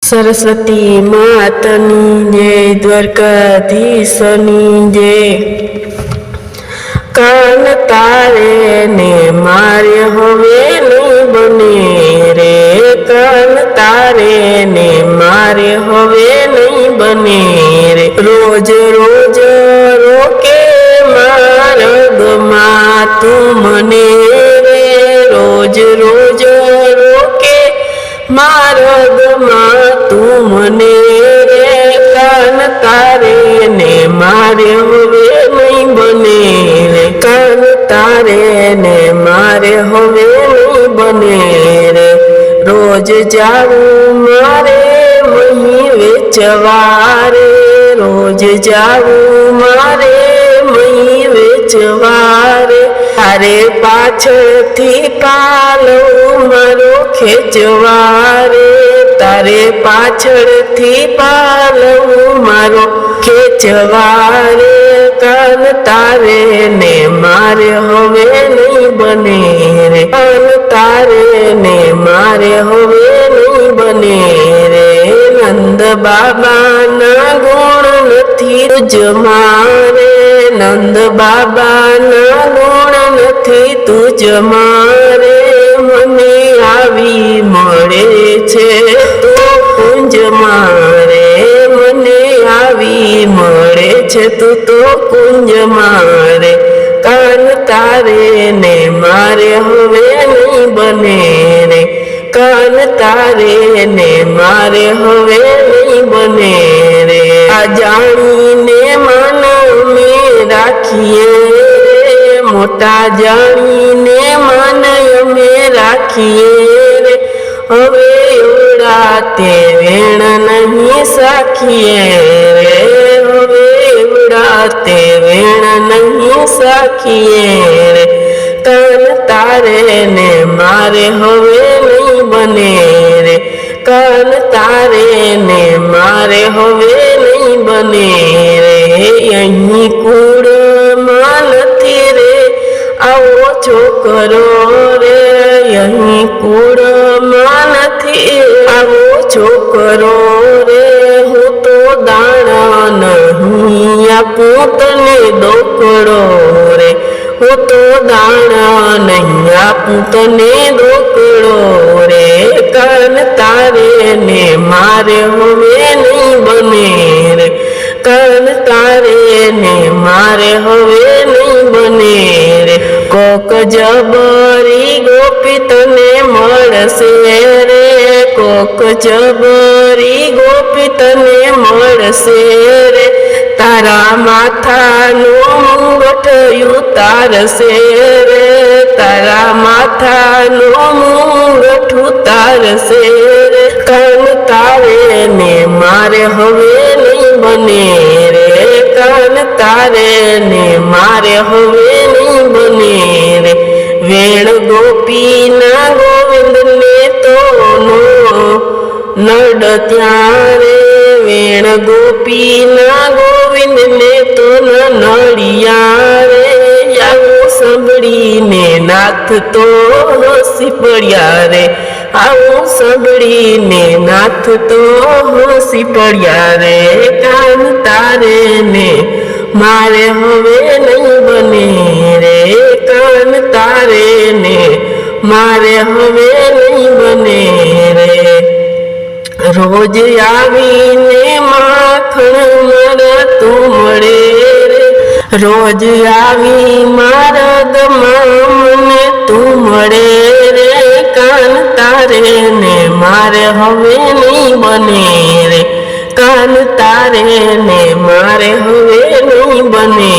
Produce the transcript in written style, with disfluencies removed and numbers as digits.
सरस्वती मातनी जय, द्वारकाधीशनी जय। कान तारे ने मारे हवे नहीं बने रे, कान तारे ने मारे हवे नहीं बने रे। रोज रोज रोके मार्ग मा तू मने रे, रोज रोज रोके मार्ग मा तू मने रे। कान तारे ने मारे हवे नहीं बने रे, कान तारे ने मारे हवे नहीं बने रे। रोज जाऊं मारे मही वेचवारे, रोज जाऊं मारे मही वेचवारे। तारे पाछळथी पालो मारो खेचवारे, तारे पाछळथी पालो मारो खेचवारे। कान तारे ने मारे हवे नहीं बने रे, कान तारे ने मारे हवे नहीं बने रे। नंद बाबा ना गुण नथी तुझ मारे, नंद बाबा ना गुण नथी तुझ मारे। मने आवी मळे छे तो कुंज मारे, मने आवी मळे छे तू तो कुंज मारे। कान तारे ने मारे हवे नहीं बने रे, कान तारे ने मारे हवे नहीं बने रे। आ जाणीने मन में राखिए रे, मोटा जाणीने मन में राखिए रे। हवे एवड़ा ते वेण नहीं साखिए रे, हवे एवड़ा ते वेण नहीं साखिए रे। कान तारे ने मारे हवे नहीं बने रे, कान तारे ने मारे हवे नहीं बने रे। यही कूड़ मां नथी रे आवो छोकरो रे, यही कूड़ मां नथी आवो छोकरो रे। हूँ तो दाणा नहीं आपू तने दोकड़ो रे, हूँ तो दाणा नहीं आपू तने दोकड़ो रे। कान तारे ने मारे हवे नहीं बने रे, कान तारे ने मारे हवे नहीं बने रे। कोक जबरी गोपी तने मळसे रे, कोक जबरी गोपी तने मळसे रे। तारा माथानो मुंगट उतारसे रे, तारा माथानो मुंगट उतारसे रे। कान तारे ने मारे हवे नहीं बने रे, कान तारे ने मारे हवे नहीं बने रे। वेण गोपी ना गोविंद ने तो नड त्यारे, वेण गोपी ना गोविंद ने तो नड़िया रे। आવું સાંભળીને નાથ તો હસી પડ્યા રે, આવું સાંભળીને નાથ તો હસી પડ્યા રે। કાન તારે ને મારે હવે નહીં બને રે, કાન તારે ને મારે હવે નહીં બને રે। રોજ આવીને માખણ મળતું મળે રે, રોજ આવી માર્ગમાં મને તું મળે રે। કાન તારે ને મારે હવે નહીં બને રે, કાન તારે ને મારે હવે નહીં બને